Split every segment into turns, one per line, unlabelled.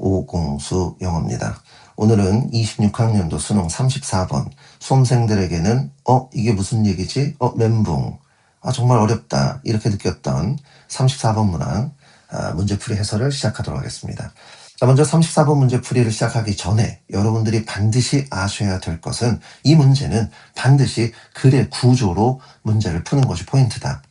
오공수 영어입니다. 오늘은 26학년도 수능 34번 수험생들에게는 이게 무슨 얘기지? 멘붕. 정말 어렵다. 이렇게 느꼈던 34번 문항 문제풀이 해설을 시작하도록 하겠습니다. 자, 먼저 34번 문제풀이를 시작하기 전에 여러분들이 반드시 아셔야 될 것은 이 문제는 반드시 글의 구조로 문제를 푸는 것이 포인트다.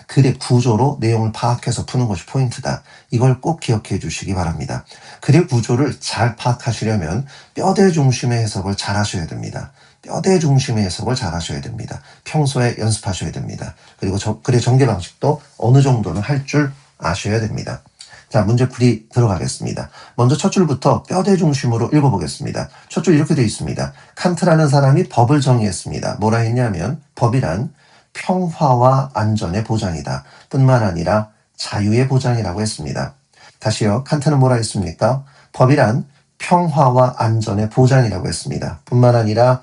글의 구조로 내용을 파악해서 푸는 것이 포인트다. 이걸 꼭 기억해 주시기 바랍니다. 글의 구조를 잘 파악하시려면 뼈대 중심의 해석을 잘 하셔야 됩니다. 뼈대 중심의 해석을 잘 하셔야 됩니다. 평소에 연습하셔야 됩니다. 그리고 글의 전개 방식도 어느 정도는 할 줄 아셔야 됩니다. 자, 문제풀이 들어가겠습니다. 먼저 첫 줄부터 뼈대 중심으로 읽어보겠습니다. 첫 줄 이렇게 되어 있습니다. 칸트라는 사람이 법을 정의했습니다. 뭐라 했냐면 법이란 평화와 안전의 보장이다. 뿐만 아니라 자유의 보장이라고 했습니다. 다시요. 칸트는 뭐라 했습니까? 법이란 평화와 안전의 보장이라고 했습니다. 뿐만 아니라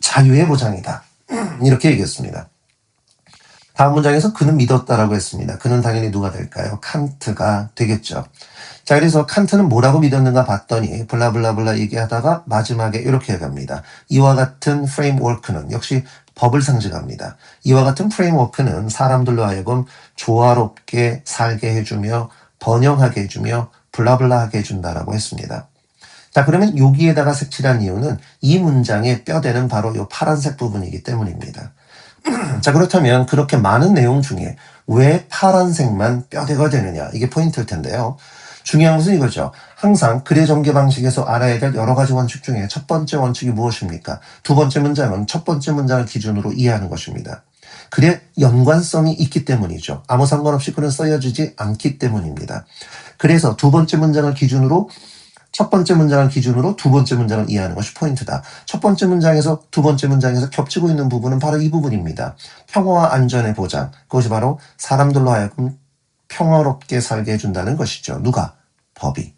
자유의 보장이다. 이렇게 얘기했습니다. 다음 문장에서 그는 믿었다라고 했습니다. 그는 당연히 누가 될까요? 칸트가 되겠죠. 자, 그래서 칸트는 뭐라고 믿었는가 봤더니 블라블라블라 얘기하다가 마지막에 이렇게 얘기합니다. 이와 같은 프레임워크는 역시 법을 상징합니다. 이와 같은 프레임워크는 사람들로 하여금 조화롭게 살게 해주며 번영하게 해주며 블라블라하게 해준다라고 했습니다. 자, 그러면 여기에다가 색칠한 이유는 이 문장의 뼈대는 바로 이 파란색 부분이기 때문입니다. 자, 그렇다면 그렇게 많은 내용 중에 왜 파란색만 뼈대가 되느냐? 이게 포인트일 텐데요. 중요한 것은 이거죠. 항상 글의 전개 방식에서 알아야 될 여러 가지 원칙 중에 첫 번째 원칙이 무엇입니까? 두 번째 문장은 첫 번째 문장을 기준으로 이해하는 것입니다. 글의 연관성이 있기 때문이죠. 아무 상관없이 글은 쓰여지지 않기 때문입니다. 그래서 두 번째 문장을 기준으로 첫 번째 문장을 기준으로 두 번째 문장을 이해하는 것이 포인트다. 첫 번째 문장에서 두 번째 문장에서 겹치고 있는 부분은 바로 이 부분입니다. 평화와 안전의 보장. 그것이 바로 사람들로 하여금 평화롭게 살게 해준다는 것이죠. 누가? 법이.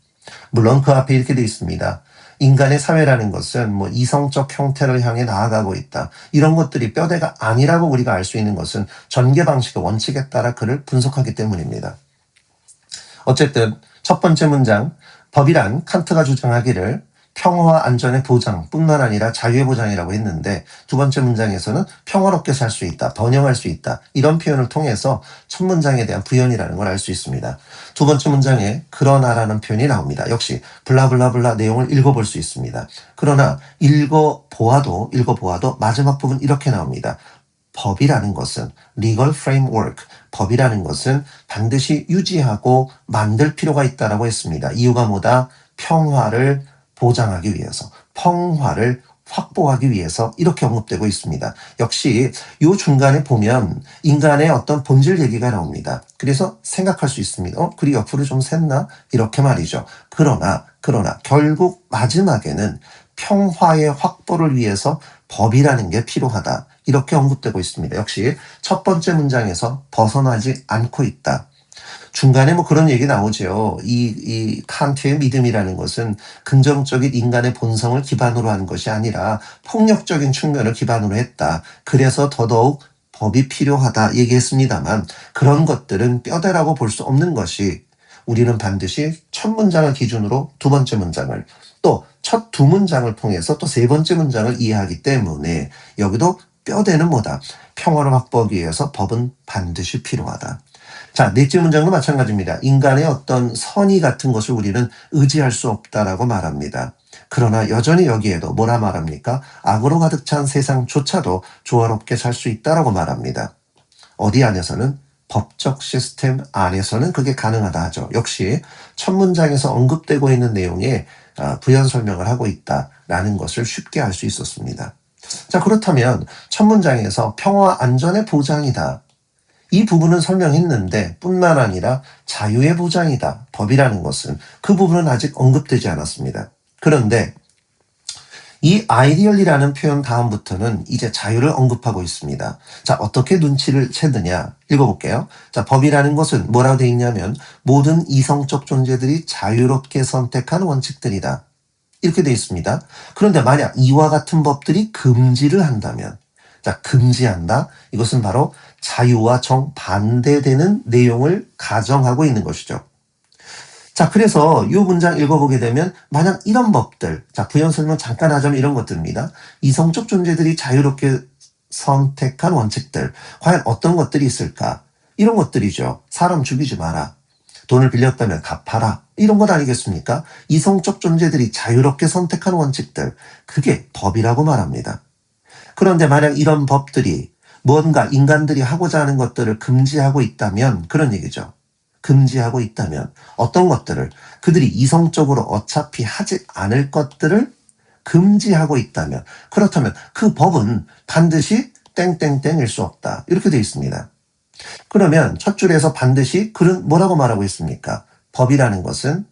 물론 그 앞에 이렇게 되어 있습니다. 인간의 사회라는 것은 이성적 형태를 향해 나아가고 있다. 이런 것들이 뼈대가 아니라고 우리가 알 수 있는 것은 전개 방식의 원칙에 따라 그를 분석하기 때문입니다. 어쨌든 첫 번째 문장 법이란 칸트가 주장하기를 평화와 안전의 보장 뿐만 아니라 자유의 보장이라고 했는데 두 번째 문장에서는 평화롭게 살 수 있다, 번영할 수 있다 이런 표현을 통해서 첫 문장에 대한 부연이라는 걸 알 수 있습니다. 두 번째 문장에 그러나라는 표현이 나옵니다. 역시 블라블라블라 내용을 읽어볼 수 있습니다. 그러나 읽어보아도 마지막 부분 이렇게 나옵니다. 법이라는 것은 legal framework, 법이라는 것은 반드시 유지하고 만들 필요가 있다라고 했습니다. 이유가 뭐다? 평화를 보장하기 위해서, 평화를 확보하기 위해서 이렇게 언급되고 있습니다. 역시 이 중간에 보면 인간의 어떤 본질 얘기가 나옵니다. 그래서 생각할 수 있습니다. 글이 옆으로 좀 샜나? 이렇게 말이죠. 그러나 결국 마지막에는 평화의 확보를 위해서 법이라는 게 필요하다. 이렇게 언급되고 있습니다. 역시 첫 번째 문장에서 벗어나지 않고 있다. 중간에 그런 얘기 나오죠. 이 칸트의 믿음이라는 것은 긍정적인 인간의 본성을 기반으로 한 것이 아니라 폭력적인 측면을 기반으로 했다. 그래서 더더욱 법이 필요하다 얘기했습니다만 그런 것들은 뼈대라고 볼 수 없는 것이 우리는 반드시 첫 문장을 기준으로 두 번째 문장을 또 첫 두 문장을 통해서 또 세 번째 문장을 이해하기 때문에 여기도 뼈대는 뭐다? 평화를 확보하기 위해서 법은 반드시 필요하다. 자, 넷째 문장도 마찬가지입니다. 인간의 어떤 선의 같은 것을 우리는 의지할 수 없다라고 말합니다. 그러나 여전히 여기에도 뭐라 말합니까? 악으로 가득 찬 세상조차도 조화롭게 살 수 있다라고 말합니다. 어디 안에서는? 법적 시스템 안에서는 그게 가능하다 하죠. 역시 첫 문장에서 언급되고 있는 내용에 부연 설명을 하고 있다라는 것을 쉽게 알 수 있었습니다. 자, 그렇다면 첫 문장에서 평화와 안전의 보장이다. 이 부분은 설명했는데 뿐만 아니라 자유의 보장이다. 법이라는 것은 그 부분은 아직 언급되지 않았습니다. 그런데 이 아이디얼리라는 표현 다음부터는 이제 자유를 언급하고 있습니다. 자, 어떻게 눈치를 채느냐 읽어볼게요. 자, 법이라는 것은 뭐라고 되어 있냐면 모든 이성적 존재들이 자유롭게 선택한 원칙들이다. 이렇게 되어 있습니다. 그런데 만약 이와 같은 법들이 금지를 한다면 자, 금지한다. 이것은 바로 자유와 정반대되는 내용을 가정하고 있는 것이죠. 자, 그래서 이 문장 읽어보게 되면 만약 이런 법들, 자, 부연 설명 잠깐 하자면 이런 것들입니다. 이성적 존재들이 자유롭게 선택한 원칙들, 과연 어떤 것들이 있을까? 이런 것들이죠. 사람 죽이지 마라. 돈을 빌렸다면 갚아라. 이런 것 아니겠습니까? 이성적 존재들이 자유롭게 선택한 원칙들, 그게 법이라고 말합니다. 그런데 만약 이런 법들이 뭔가 인간들이 하고자 하는 것들을 금지하고 있다면 그런 얘기죠. 금지하고 있다면 어떤 것들을 그들이 이성적으로 어차피 하지 않을 것들을 금지하고 있다면 그렇다면 그 법은 반드시 땡땡땡일 수 없다. 이렇게 되어 있습니다. 그러면 첫 줄에서 반드시 그는 뭐라고 말하고 있습니까? 법이라는 것은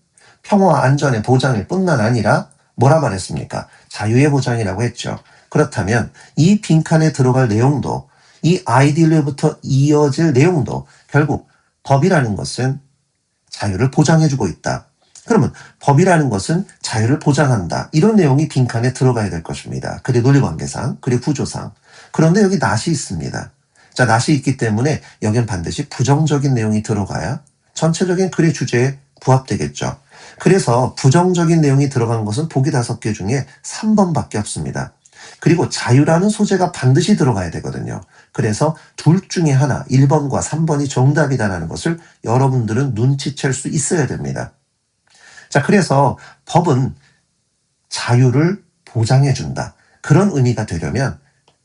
평화와 안전의 보장일 뿐만 아니라 뭐라 말했습니까? 자유의 보장이라고 했죠. 그렇다면 이 빈칸에 들어갈 내용도 이 아이디어부터 이어질 내용도 결국 법이라는 것은 자유를 보장해주고 있다. 그러면 법이라는 것은 자유를 보장한다. 이런 내용이 빈칸에 들어가야 될 것입니다. 글의 논리관계상, 글의 구조상. 그런데 여기 not이 있습니다. 자, not이 있기 때문에 여긴 반드시 부정적인 내용이 들어가야 전체적인 글의 주제에 부합되겠죠. 그래서 부정적인 내용이 들어간 것은 보기 5개 중에 3번밖에 없습니다. 그리고 자유라는 소재가 반드시 들어가야 되거든요. 그래서 둘 중에 하나, 1번과 3번이 정답이다라는 것을 여러분들은 눈치챌 수 있어야 됩니다. 자, 그래서 법은 자유를 보장해준다. 그런 의미가 되려면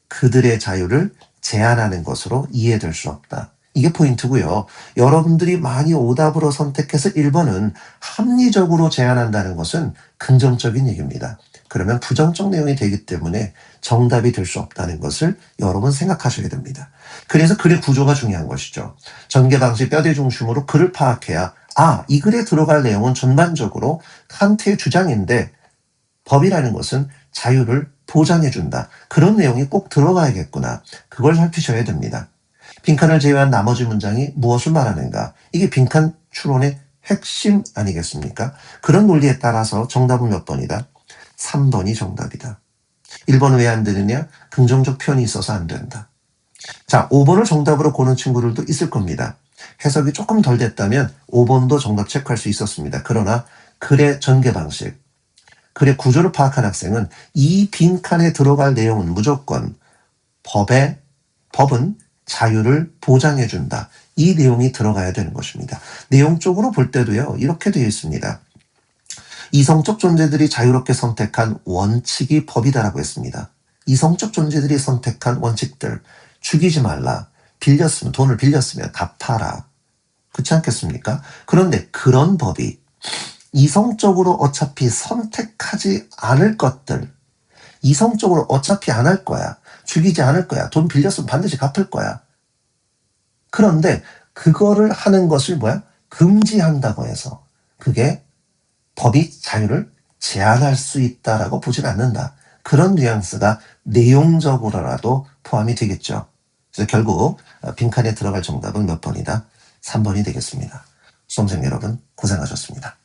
그들의 자유를 제한하는 것으로 이해될 수 없다. 이게 포인트고요. 여러분들이 많이 오답으로 선택해서 1번은 합리적으로 제한한다는 것은 긍정적인 얘기입니다. 그러면 부정적 내용이 되기 때문에 정답이 될 수 없다는 것을 여러분 생각하셔야 됩니다. 그래서 글의 구조가 중요한 것이죠. 전개 방식 뼈대 중심으로 글을 파악해야 이 글에 들어갈 내용은 전반적으로 칸트의 주장인데 법이라는 것은 자유를 보장해준다. 그런 내용이 꼭 들어가야겠구나. 그걸 살피셔야 됩니다. 빈칸을 제외한 나머지 문장이 무엇을 말하는가? 이게 빈칸 추론의 핵심 아니겠습니까? 그런 논리에 따라서 정답은 몇 번이다? 3번이 정답이다. 1번은 왜 안 되느냐? 긍정적 표현이 있어서 안 된다. 자, 5번을 정답으로 고른 친구들도 있을 겁니다. 해석이 조금 덜 됐다면 5번도 정답 체크할 수 있었습니다. 그러나 글의 전개 방식, 글의 구조를 파악한 학생은 이 빈칸에 들어갈 내용은 무조건 법은 자유를 보장해준다. 이 내용이 들어가야 되는 것입니다. 내용적으로 볼 때도요, 이렇게 되어 있습니다. 이성적 존재들이 자유롭게 선택한 원칙이 법이다라고 했습니다. 이성적 존재들이 선택한 원칙들, 죽이지 말라, 돈을 빌렸으면 갚아라. 그렇지 않겠습니까? 그런데 그런 법이 이성적으로 어차피 선택하지 않을 것들, 이성적으로 어차피 안 할 거야, 죽이지 않을 거야, 돈 빌렸으면 반드시 갚을 거야. 그런데 그거를 하는 것을 금지한다고 해서 그게 법이 자유를 제한할 수 있다라고 보질 않는다. 그런 뉘앙스가 내용적으로라도 포함이 되겠죠. 그래서 결국 빈칸에 들어갈 정답은 몇 번이다? 3번이 되겠습니다. 수험생 여러분 고생하셨습니다.